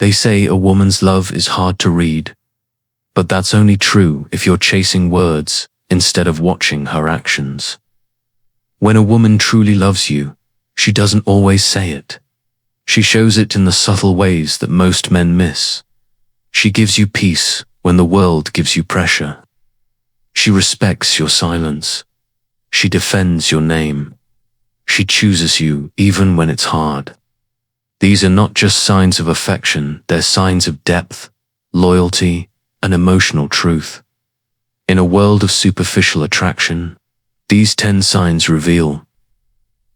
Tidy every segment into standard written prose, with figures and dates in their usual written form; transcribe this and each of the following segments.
They say a woman's love is hard to read, but that's only true if you're chasing words instead of watching her actions. When a woman truly loves you, she doesn't always say it. She shows it in the subtle ways that most men miss. She gives you peace when the world gives you pressure. She respects your silence. She defends your name. She chooses you even when it's hard. These are not just signs of affection, they're signs of depth, loyalty, and emotional truth. In a world of superficial attraction, these 10 signs reveal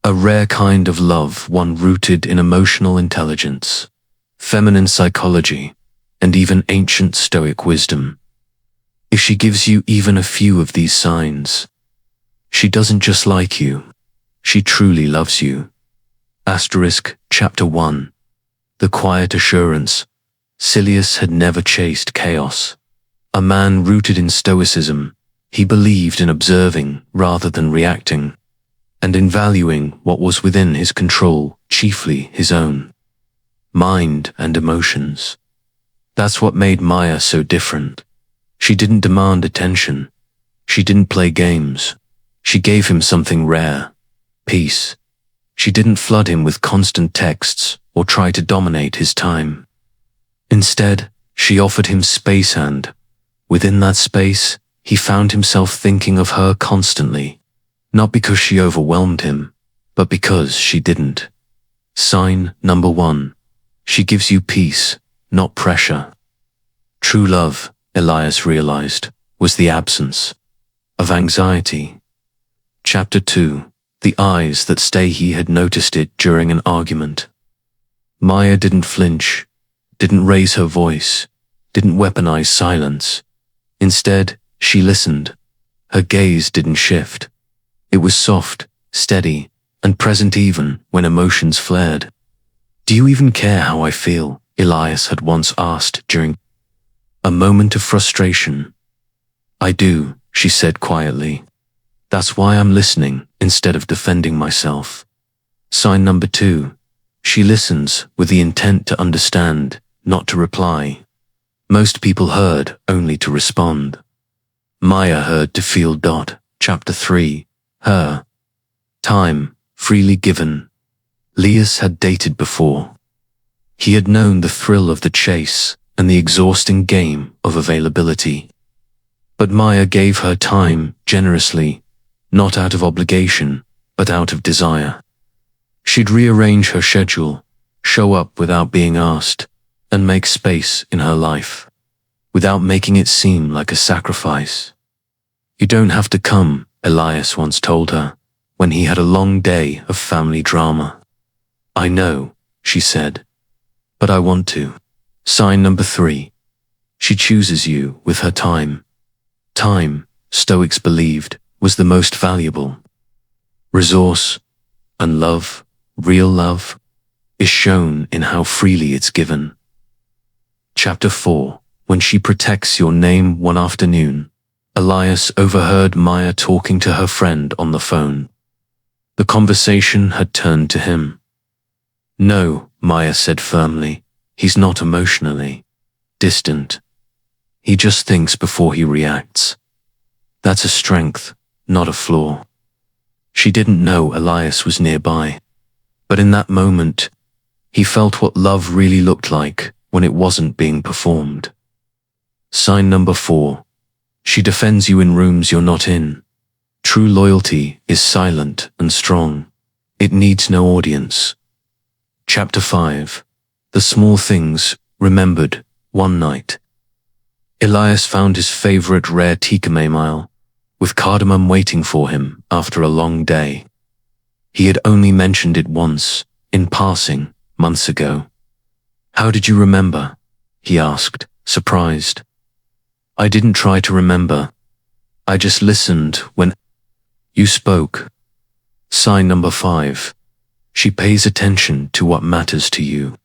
a rare kind of love, one rooted in emotional intelligence, feminine psychology, and even ancient Stoic wisdom. If she gives you even a few of these signs, she doesn't just like you, she truly loves you. Chapter 1. The Quiet Assurance. Silius had never chased chaos. A man rooted in Stoicism, he believed in observing rather than reacting, and in valuing what was within his control, chiefly his own mind and emotions. That's what made Maya so different. She didn't demand attention. She didn't play games. She gave him something rare, peace. She didn't flood him with constant texts or try to dominate his time. Instead, she offered him space, and within that space, he found himself thinking of her constantly, not because she overwhelmed him, but because she didn't. Sign number 1. She gives you peace, not pressure. True love, Elias realized, was the absence of anxiety. Chapter 2. The eyes that stay. He had noticed it during an argument. Maya didn't flinch, didn't raise her voice, didn't weaponize silence. Instead, she listened. Her gaze didn't shift. It was soft, steady, and present even when emotions flared. "Do you even care how I feel?" Elias had once asked during a moment of frustration. "I do," she said quietly. "That's why I'm listening instead of defending myself." Sign number 2. She listens with the intent to understand, not to reply. Most people heard only to respond. Maya heard to feel. Chapter 3. Her time, freely given. Elias had dated before. He had known the thrill of the chase and the exhausting game of availability. But Maya gave her time generously, not out of obligation, but out of desire. She'd rearrange her schedule, show up without being asked, and make space in her life, without making it seem like a sacrifice. "You don't have to come," Elias once told her, when he had a long day of family drama. "I know," she said, "but I want to." Sign number 3. She chooses you with her time. Time, Stoics believed, was the most valuable resource, and love, real love, is shown in how freely it's given. Chapter 4. When she protects your name. One afternoon, Elias overheard Maya talking to her friend on the phone. The conversation had turned to him. "No," Maya said firmly, "he's not emotionally distant. He just thinks before he reacts. That's a strength, not a flaw." She didn't know Elias was nearby, but in that moment, he felt what love really looked like when it wasn't being performed. Sign number 4. She defends you in rooms you're not in. True loyalty is silent and strong. It needs no audience. Chapter 5. The Small Things Remembered. One night, Elias found his favorite rare tikka with cardamom waiting for him after a long day. He had only mentioned it once, in passing, months ago. "How did you remember?" he asked, surprised. "I didn't try to remember. I just listened when you spoke." Sign number 5. She pays attention to what matters to you.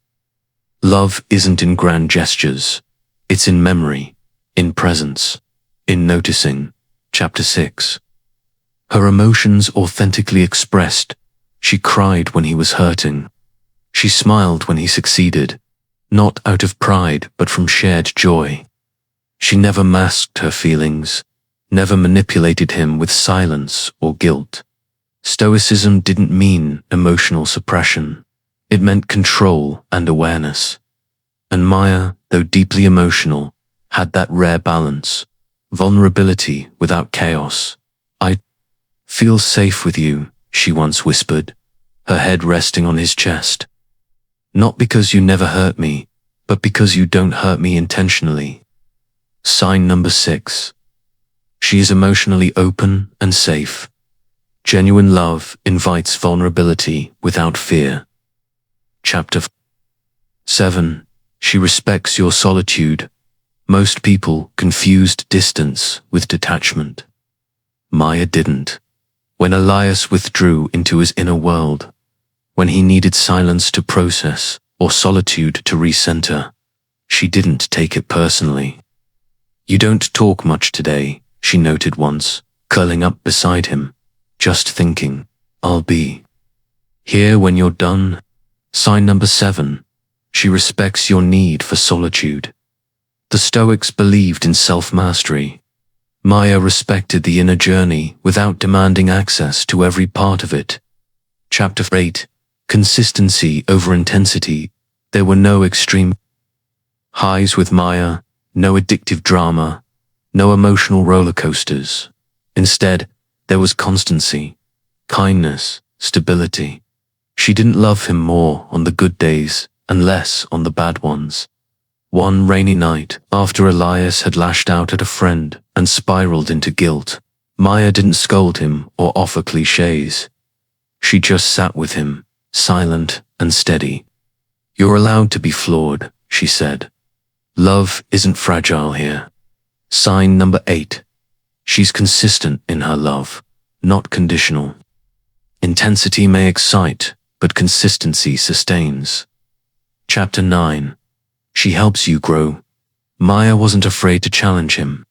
Love isn't in grand gestures. It's in memory, in presence, in noticing. Chapter 6. Her emotions authentically expressed. She cried when he was hurting. She smiled when he succeeded, not out of pride but from shared joy. She never masked her feelings, never manipulated him with silence or guilt. Stoicism didn't mean emotional suppression. It meant control and awareness. And Maya, though deeply emotional, had that rare balance, vulnerability without chaos. "I feel safe with you," she once whispered, her head resting on his chest. "Not because you never hurt me, but because you don't hurt me intentionally." Sign number 6. She is emotionally open and safe. Genuine love invites vulnerability without fear. Chapter 7. She respects your solitude. Most people confused distance with detachment. Maya didn't. When Elias withdrew into his inner world, when he needed silence to process or solitude to recenter, she didn't take it personally. "You don't talk much today," she noted once, curling up beside him, just thinking, "I'll be here when you're done." Sign number 7. She respects your need for solitude. The Stoics believed in self-mastery. Maya respected the inner journey without demanding access to every part of it. Chapter 8. Consistency over intensity. There were no extreme highs with Maya, no addictive drama, no emotional roller coasters. Instead, there was constancy, kindness, stability. She didn't love him more on the good days and less on the bad ones. One rainy night, after Elias had lashed out at a friend and spiraled into guilt, Maya didn't scold him or offer cliches. She just sat with him, silent and steady. "You're allowed to be flawed," she said. "Love isn't fragile here." Sign number 8. She's consistent in her love, not conditional. Intensity may excite, but consistency sustains. Chapter 9. She helps you grow. Maya wasn't afraid to challenge him.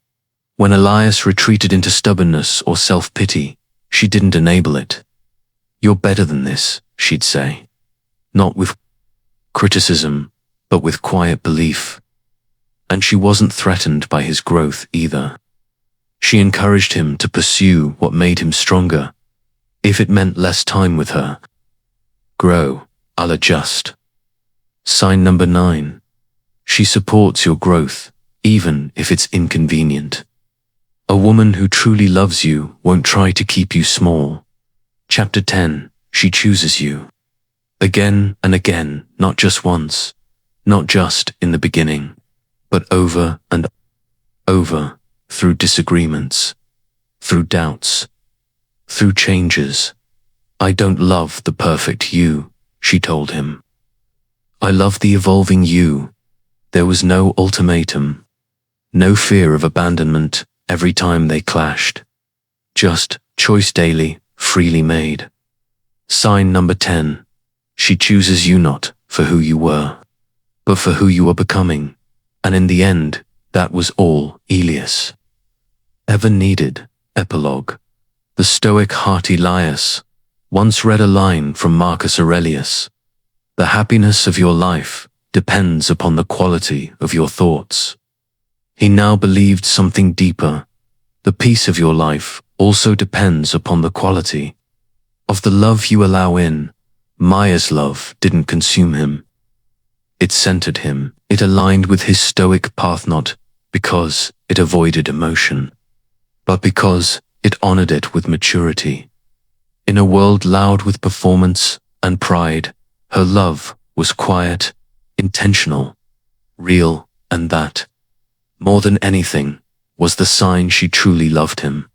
When Elias retreated into stubbornness or self-pity, she didn't enable it. "You're better than this," she'd say. Not with criticism, but with quiet belief. And she wasn't threatened by his growth either. She encouraged him to pursue what made him stronger. If it meant less time with her, "Grow, I'll adjust." Sign number 9. She supports your growth, even if it's inconvenient. A woman who truly loves you won't try to keep you small. Chapter 10. She chooses you. Again and again, not just once, not just in the beginning, but over and over, through disagreements, through doubts, through changes. "I don't love the perfect you," she told him. "I love the evolving you." There was no ultimatum, no fear of abandonment every time they clashed. Just choice daily, freely made. Sign number 10. She chooses you not for who you were, but for who you are becoming. And in the end, that was all Elias ever needed. Epilogue. The Stoic hearty Elias once read a line from Marcus Aurelius. "The happiness of your life depends upon the quality of your thoughts." He now believed something deeper. The peace of your life also depends upon the quality of the love you allow in. Maya's love didn't consume him. It centered him. It aligned with his Stoic path, not because it avoided emotion, but because it honored it with maturity. In a world loud with performance and pride, her love was quiet, intentional, real, and that, more than anything, was the sign she truly loved him.